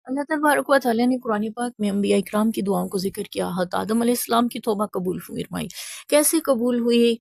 اللہ تبارک و تعالیٰ نے قرآن پاک میں انبیاء اکرام کی دعاؤں کو ذکر کیا۔ حضرت آدم علیہ السلام کی توبہ قبول فرمائی۔ کیسے قبول ہوئی؟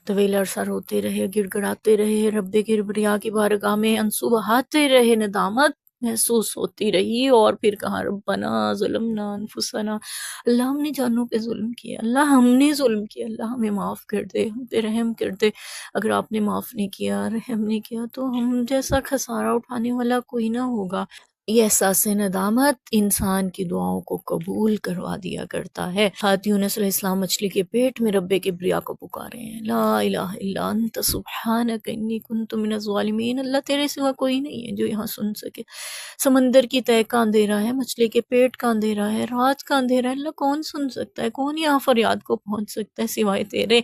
طویل عرصہ روتے رہے، گڑ گڑاتے رہے، رب کبریا کی بارگاہ میں آنسو بہاتے رہے، ندامت محسوس ہوتی رہی، اور پھر کہا ربنا ظلمنا انفسنا، اللہ ہم نے جانوں پہ ظلم کیا، اللہ ہم نے ظلم کیا، اللہ ہمیں معاف کر دے، ہم پہ رحم کر دے۔ اگر آپ نے معاف نہیں کیا، رحم نہیں کیا، تو ہم جیسا خسارہ اٹھانے والا کوئی نہ ہوگا۔ یہ احساس ندامت انسان کی دعاؤں کو قبول کروا دیا کرتا ہے۔ حضرت یونس علیہ السلام مچھلی کے پیٹ میں رب کبریا کو پکارے ہیں، لا الہ الا انت سبحانک انی کنت من الظالمین، اللہ تیرے سوا کوئی نہیں ہے جو یہاں سن سکے۔ سمندر کی تہہ کا اندھیرا ہے، مچھلی کے پیٹ کا اندھیرا ہے، رات کا اندھیرا ہے، اللہ کون سن سکتا ہے؟ کون یہاں فریاد کو پہنچ سکتا ہے سوائے تیرے؟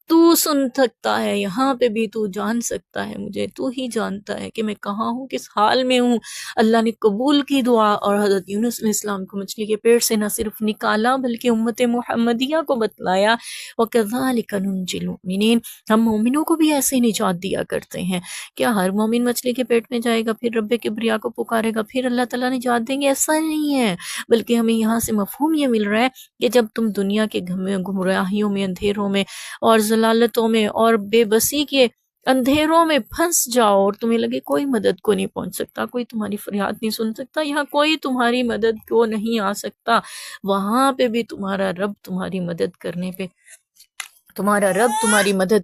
تو سن سکتا ہے، یہاں پہ بھی تو جان سکتا ہے مجھے، تو ہی جانتا ہے کہ میں کہاں ہوں، کس حال میں ہوں۔ اللہ نے قبول کی دعا، اور حضرت یونس علیہ السلام کو مچھلی کے پیٹ سے نہ صرف نکالا بلکہ امت محمدیہ کو بتلایا، وَكَذَلِكَ نُنْجِي الْمُؤْمِنِينَ، ہم مومنوں کو بھی ایسے نجات دیا کرتے ہیں۔ کیا ہر مومن مچھلی کے پیٹ میں جائے گا، پھر رب کبریا کو پکارے گا، پھر اللہ تعالیٰ نجات دیں گے؟ ایسا نہیں ہے، بلکہ ہمیں یہاں سے مفہوم یہ مل رہا ہے کہ جب تم دنیا کے گمراہیوں میں، اندھیروں میں اور ضلالتوں میں اور بے بسی کے اندھیروں میں پھنس جاؤ، اور تمہیں لگے کوئی مدد کو نہیں پہنچ سکتا، کوئی تمہاری فریاد نہیں سن سکتا، یہاں کوئی تمہاری مدد کو نہیں آ سکتا، وہاں پہ بھی تمہارا رب تمہاری مدد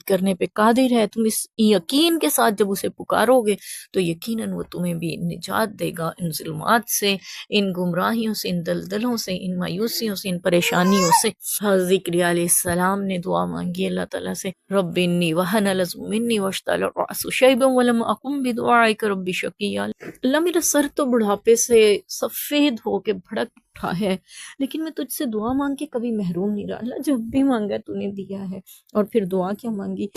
کرنے پہ قادر ہے۔ تم اس یقین کے ساتھ جب اسے پکارو گے تو یقیناً وہ تمہیں بھی نجات دے گا ان ظلمات سے، ان گمراہیوں سے، ان دلدلوں سے، ان مایوسیوں سے، ان پریشانیوں سے۔ حضرت زکریا علیہ السلام نے دعا مانگی اللہ تعالیٰ سے، رب انی وہن العظم منی واشتعل الرأس شیبا ولم اکن بدعائک رب شقیا، اللہ میرا سر تو بڑھاپے سے سفید ہو کے بھڑک اٹھا ہے، لیکن میں تجھ سے دعا مانگ کے کبھی محروم نہیں رہا، اللہ جب بھی مانگا تو نے دیا ہے۔ اور پھر دعا کیا مانگی؟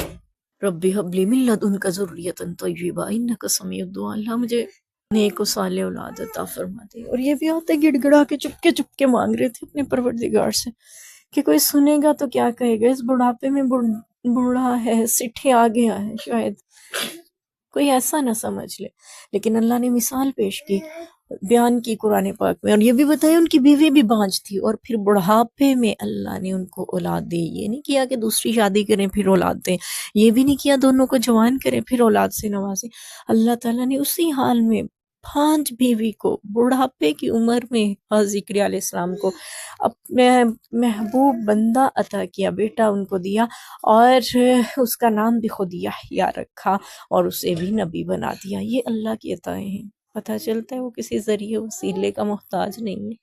رب ہب لی من لدنک ذریۃ طیبہ انک سمیع الدعاء، اللہ مجھے نیک و صالح اولاد عطا فرما دے۔ اور یہ بھی آتے گڑ گڑا کے چپ کے مانگ رہے تھے اپنے پروردگار سے کہ کوئی سنے گا تو کیا کہے گا، اس بڑھاپے میں بوڑھا ہے، سٹھے آ گیا ہے، شاید کوئی ایسا نہ سمجھ لے۔ لیکن اللہ نے مثال پیش کی، بیان کی قرآن پاک میں، اور یہ بھی بتایا ان کی بیوی بھی بانجھ تھی، اور پھر بڑھاپے میں اللہ نے ان کو اولاد دی۔ یہ نہیں کیا کہ دوسری شادی کریں پھر اولاد دیں، یہ بھی نہیں کیا دونوں کو جوان کریں پھر اولاد سے نوازیں۔ اللہ تعالیٰ نے اسی حال میں بانجھ بیوی کو بڑھاپے کی عمر میں حضرت زکریا علیہ السلام کو اپنے محبوب بندہ عطا کیا، بیٹا ان کو دیا، اور اس کا نام بھی خود یحییٰ رکھا، اور اسے بھی نبی بنا دیا۔ یہ اللہ کی عطائیں ہیں، پتہ چلتا ہے وہ کسی ذریعے وسیلے کا محتاج نہیں ہے۔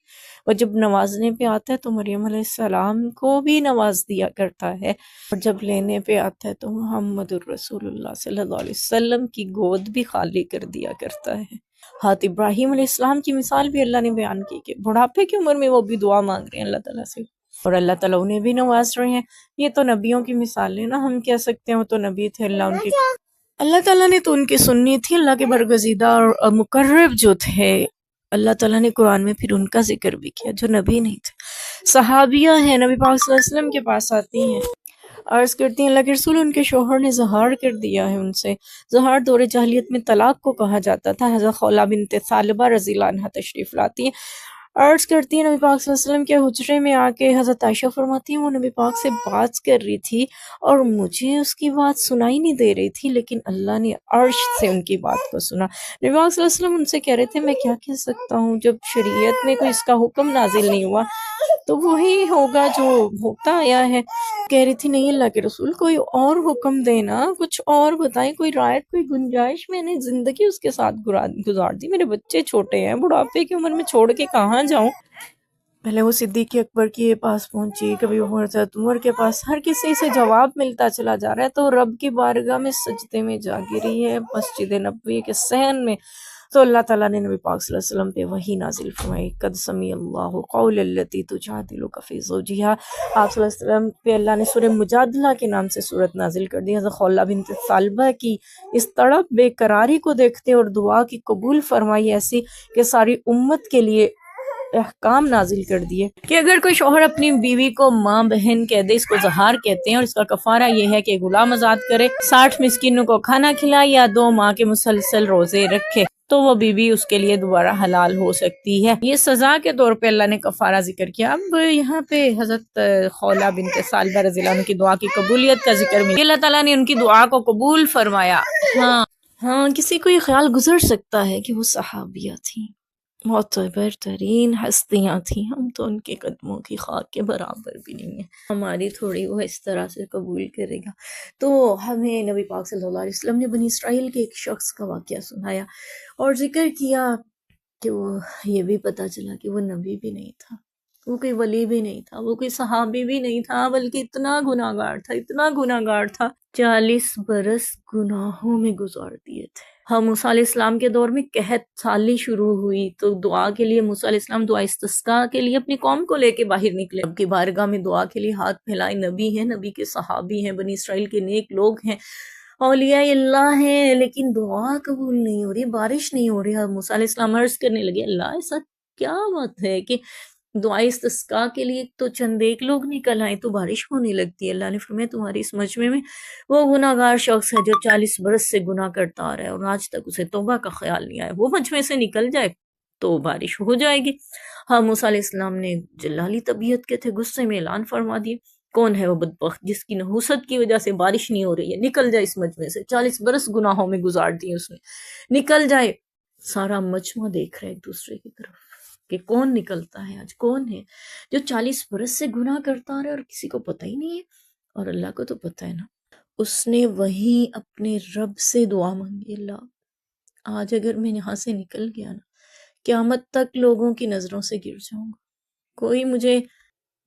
اور جب نوازنے پہ آتا ہے تو مریم علیہ السلام کو بھی نواز دیا کرتا ہے، اور جب لینے پہ آتا ہے تو محمد الرسول اللہ صلی اللہ علیہ وسلم کی گود بھی خالی کر دیا کرتا ہے۔ حضرت ابراہیم علیہ السلام کی مثال بھی اللہ نے بیان کی کہ بڑھاپے کی عمر میں وہ بھی دعا مانگ رہے ہیں اللہ تعالیٰ سے، اور اللہ تعالیٰ انہیں بھی نواز رہے ہیں۔ یہ تو نبیوں کی مثال ہے نا، ہم کہہ سکتے ہیں وہ تو نبی تھے، اللہ تعالیٰ نے تو ان کی سننی تھی، اللہ کے برگزیدہ اور مقرب جو تھے، اللہ تعالیٰ نے قرآن میں پھر ان کا ذکر بھی کیا جو نبی نہیں تھے۔ صحابیہ ہیں، نبی پاک صلی اللہ علیہ وسلم کے پاس آتی ہیں، عرض کرتی ہیں اللہ کے رسول ان کے شوہر نے زہار کر دیا ہے ان سے۔ زہار دور جاہلیت میں طلاق کو کہا جاتا تھا۔ حضرت خولہ بنت ثعلبہ رضی اللہ عنہ تشریف لاتی ہیں، عرض کرتی ہیں نبی پاک صلی اللہ علیہ وسلم کے حجرے میں آ کے، حضرت عائشہ فرماتی ہیں وہ نبی پاک سے بات کر رہی تھی اور مجھے اس کی بات سنائی نہیں دے رہی تھی، لیکن اللہ نے عرش سے ان کی بات کو سنا۔ نبی پاک صلی اللہ علیہ وسلم ان سے کہہ رہے تھے میں کیا کہہ سکتا ہوں، جب شریعت میں کوئی اس کا حکم نازل نہیں ہوا تو وہی ہوگا جو ہوتا آیا ہے۔ کہہ رہی تھی نہیں اللہ کے رسول کوئی اور حکم دینا، کچھ اور بتائیں، کوئی رائٹ، کوئی گنجائش، میں نے زندگی اس کے ساتھ گزار دی، میرے بچے چھوٹے ہیں، بڑھاپے کی عمر میں چھوڑ کے کہاں جاؤں۔ پہلے وہ صدیق اکبر کے پاس پہنچی، کبھی وہ حضرت عمر کے پاس، ہر کسی سے جواب ملتا چلا جا رہا ہے، تو رب کی بارگاہ میں سجدے میں جا گری ہے مسجد نبوی کے صحن میں، تو اللہ تعالیٰ نے نبی پاک صلی اللہ علیہ وسلم پہ وحی نازل فرمائی، قد سمیع اللہ قول التی تجادلک فی زوجہا۔ آپ صلی اللہ علیہ وسلم پہ اللہ نے سورہ مجادلہ کے نام سے سورت نازل کر دی۔ حضرت خولہ بنت ثعلبہ کی اس تڑپ بے قراری کو دیکھتے اور دعا کی قبول فرمائی ایسی کہ ساری امت کے لیے احکام نازل کر دیے کہ اگر کوئی شوہر اپنی بیوی کو ماں بہن کہہ دے، اس کو زہار کہتے ہیں، اور اس کا کفارہ یہ ہے کہ غلام آزاد کرے، 60 مسکینوں کو کھانا کھلائے، یا 2 ماہ کے مسلسل روزے رکھے۔ تو وہ بیوی اس کے لیے دوبارہ حلال ہو سکتی ہے۔ یہ سزا کے طور پہ اللہ نے کفارہ ذکر کیا۔ اب یہاں پہ حضرت خولہ بنت ثعلبہ رضی اللہ عنہ کی دعا کی قبولیت کا ذکر ملا، اللہ تعالیٰ نے ان کی دعا کو قبول فرمایا۔ ہاں کسی کو یہ خیال گزر سکتا ہے کہ وہ صحابیہ تھیں، معتبر ترین ہستیاں تھیں، ہم تو ان کے قدموں کی خاک کے برابر بھی نہیں ہیں، ہماری تھوڑی وہ اس طرح سے قبول کرے گا۔ تو ہمیں نبی پاک صلی اللہ علیہ وسلم نے بنی اسرائیل کے ایک شخص کا واقعہ سنایا اور ذکر کیا کہ وہ یہ بھی پتہ چلا کہ وہ نبی بھی نہیں تھا، وہ کوئی ولی بھی نہیں تھا، وہ کوئی صحابی بھی نہیں تھا، بلکہ اتنا گناہ گار تھا، اتنا گناہ گار تھا، 40 برس گناہوں میں گزار دیے تھے۔ ہم موسیٰ علیہ السلام کے دور میں قحط سالی شروع ہوئی تو دعا کے لیے موسیٰ علیہ السلام دعا استسقاء کے لیے اپنی قوم کو لے کے باہر نکلے، اب کی بارگاہ میں دعا کے لیے ہاتھ پھیلائے، نبی ہیں، نبی کے صحابی ہیں، بنی اسرائیل کے نیک لوگ ہیں، اولیاء اللہ ہیں، لیکن دعا قبول نہیں ہو رہی، بارش نہیں ہو رہی۔ موسیٰ علیہ السلام عرض کرنے لگے اللہ ایسا کیا بات ہے کہ دعائے استسقاء کے لیے تو چند ایک لوگ نکل آئے تو بارش ہونے لگتی ہے۔ اللہ نے فرمایا تمہاری اس مجمع میں وہ گناہ گار شخص ہے جو 40 برس سے گناہ کرتا آ رہا ہے اور آج تک اسے توبہ کا خیال نہیں آیا، وہ مجمع سے نکل جائے تو بارش ہو جائے گی۔ ہاں موسیٰ علیہ السلام نے جلالی طبیعت کے تھے، غصے میں اعلان فرما دیے کون ہے وہ بدبخت جس کی نحوست کی وجہ سے بارش نہیں ہو رہی ہے، نکل جائے اس مجمع سے، 40 برس گناہوں میں گزار دیے اس نے، نکل جائے۔ سارا مجمع دیکھ رہا ہے ایک دوسرے کی طرف کہ کون نکلتا ہے، آج کون ہے جو 40 برس سے گناہ کرتا رہا ہے اور کسی کو پتہ ہی نہیں ہے، اور اللہ کو تو پتہ ہے نا۔ اس نے وہیں اپنے رب سے دعا مانگی، اللہ آج اگر میں یہاں سے نکل گیا نا، قیامت تک لوگوں کی نظروں سے گر جاؤں گا، کوئی مجھے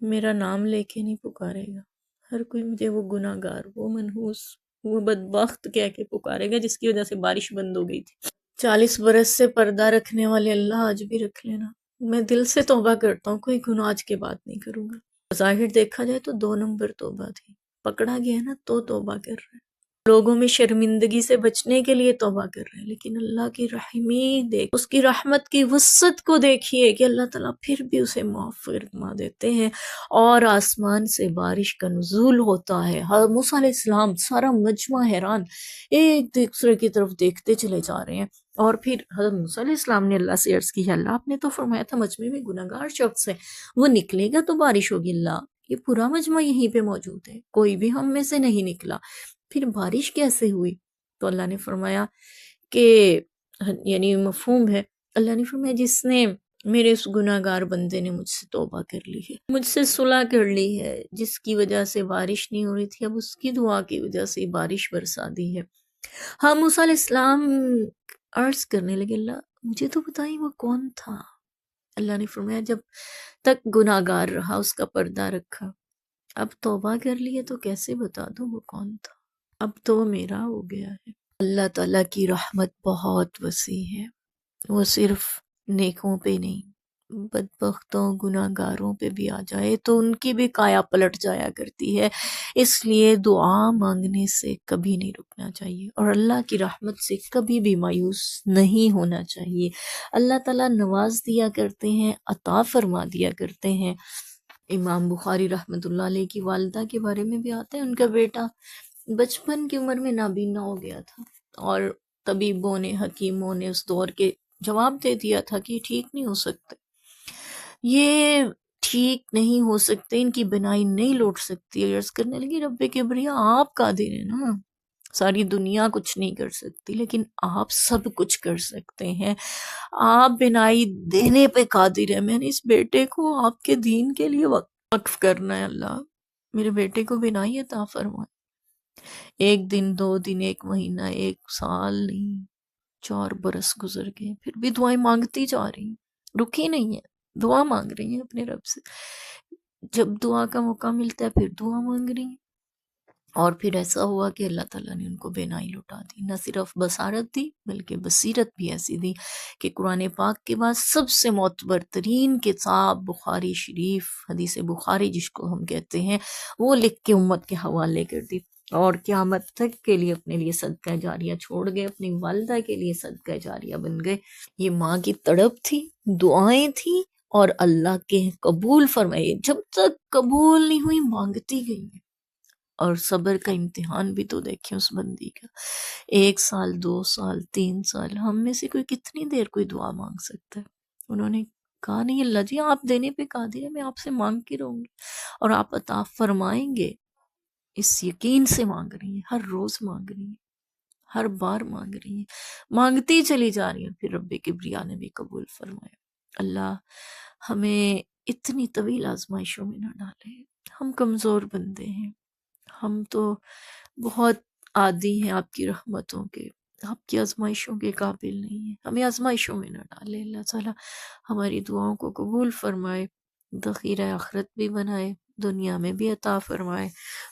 میرا نام لے کے نہیں پکارے گا، ہر کوئی مجھے وہ گناہ گار، وہ منحوس، وہ بدبخت کہہ کے پکارے گا جس کی وجہ سے بارش بند ہو گئی تھی۔ 40 برس سے پردہ رکھنے والے اللہ آج بھی رکھ لینا، میں دل سے توبہ کرتا ہوں، کوئی گناہ آج کے بعد نہیں کروں گا۔ ظاہر دیکھا جائے تو 2 نمبر توبہ تھی، پکڑا گیا نا تو توبہ کر رہے ہیں، لوگوں میں شرمندگی سے بچنے کے لیے توبہ کر رہے ہیں، لیکن اللہ کی رحمی دیکھ، اس کی رحمت کی وسعت کو دیکھیے کہ اللہ تعالیٰ پھر بھی اسے معاف فرما دیتے ہیں اور آسمان سے بارش کا نزول ہوتا ہے۔ حضرت موسیٰ علیہ السلام سارا مجمع حیران ایک دوسرے کی طرف دیکھتے چلے جا رہے ہیں، اور پھر حضرت موسیٰ علیہ السلام نے اللہ سے عرض کی اللہ آپ نے تو فرمایا تھا مجمع میں گناہ گار شخص ہے، وہ نکلے گا تو بارش ہوگی، اللہ یہ پورا مجمع یہیں پہ موجود ہے، کوئی بھی ہم میں سے نہیں نکلا، پھر بارش کیسے ہوئی؟ تو اللہ نے فرمایا کہ یعنی مفہوم ہے، اللہ نے فرمایا جس نے میرے اس گناہ گار بندے نے مجھ سے توبہ کر لی ہے، مجھ سے صلح کر لی ہے، جس کی وجہ سے بارش نہیں ہو رہی تھی اب اس کی دعا کی وجہ سے بارش برسا دی ہے۔ ہاں موسیٰ علیہ السلام عرض کرنے لگے اللہ مجھے تو بتائیں وہ کون تھا؟ اللہ نے فرمایا جب تک گناہ گار رہا اس کا پردہ رکھا، اب توبہ کر لیے تو کیسے بتا دوں وہ کون تھا، اب تو میرا ہو گیا ہے۔ اللہ تعالیٰ کی رحمت بہت وسیع ہے، وہ صرف نیکوں پہ نہیں بدبختوں گناہ گاروں پہ بھی آ جائے تو ان کی بھی کایا پلٹ جایا کرتی ہے، اس لیے دعا مانگنے سے کبھی نہیں رکنا چاہیے اور اللہ کی رحمت سے کبھی بھی مایوس نہیں ہونا چاہیے۔ اللہ تعالیٰ نواز دیا کرتے ہیں، عطا فرما دیا کرتے ہیں۔ امام بخاری رحمۃ اللہ علیہ کی والدہ کے بارے میں بھی آتا ہے، ان کا بیٹا بچپن کی عمر میں نابینا ہو گیا تھا اور طبیبوں نے حکیموں نے اس دور کے جواب دے دیا تھا کہ یہ ٹھیک نہیں ہو سکتے، یہ ٹھیک نہیں ہو سکتے، ان کی بینائی نہیں لوٹ سکتی۔ عرض کرنے لگی رب کبریا آپ قادر ہیں نا، ساری دنیا کچھ نہیں کر سکتی لیکن آپ سب کچھ کر سکتے ہیں، آپ بینائی دینے پہ قادر ہیں، میں نے اس بیٹے کو آپ کے دین کے لیے وقف کرنا ہے، اللہ میرے بیٹے کو بینائی عطا فرمائے۔ 1 دن 2 دن 1 مہینہ 1 سال نہیں 4 برس گزر گئے، پھر بھی دعائیں مانگتی جا رہی ہیں، رکی نہیں ہے، دعا مانگ رہی ہیں اپنے رب سے، جب دعا کا موقع ملتا ہے پھر دعا مانگ رہی ہیں، اور پھر ایسا ہوا کہ اللہ تعالیٰ نے ان کو بینائی لوٹا دی، نہ صرف بصارت دی بلکہ بصیرت بھی ایسی دی کہ قرآن پاک کے بعد سب سے معتبر ترین کتاب بخاری شریف، حدیث بخاری جس کو ہم کہتے ہیں، وہ لکھ کے امت کے حوالے کر دی اور قیامت تک کے لیے اپنے لیے صدقہ جاریہ چھوڑ گئے، اپنی والدہ کے لیے صدقہ جاریہ بن گئے۔ یہ ماں کی تڑپ تھی، دعائیں تھیں اور اللہ کے قبول فرمائے، جب تک قبول نہیں ہوئی مانگتی گئی ہیں، اور صبر کا امتحان بھی تو دیکھیں اس بندی کا، 1 سال 2 سال 3 سال، ہم میں سے کوئی کتنی دیر کوئی دعا مانگ سکتا ہے؟ انہوں نے کہا نہیں اللہ جی آپ دینے پہ قادر ہے، میں آپ سے مانگ کے رہوں گی اور آپ عطا فرمائیں گے، اس یقین سے مانگ رہی ہیں، ہر روز مانگ رہی ہیں، ہر بار مانگ رہی ہیں، مانگتی چلی جا رہی ہیں، پھر رب کبریا نے بھی قبول فرمایا۔ اللہ ہمیں اتنی طویل آزمائشوں میں نہ ڈالے، ہم کمزور بندے ہیں، ہم تو بہت عادی ہیں آپ کی رحمتوں کے، آپ کی آزمائشوں کے قابل نہیں ہیں، ہمیں آزمائشوں میں نہ ڈالے۔ اللہ تعالیٰ ہماری دعاؤں کو قبول فرمائے، ذخیرہ آخرت بھی بنائے، دنیا میں بھی عطا فرمائے،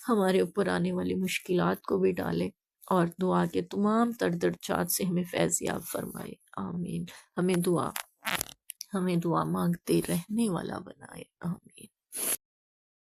ہمارے اوپر آنے والی مشکلات کو بھی ڈالے، اور دعا کے تمام تر درجات سے ہمیں فیض یاب فرمائے، آمین۔ ہمیں دعا مانگتے رہنے والا بنائے، آمین۔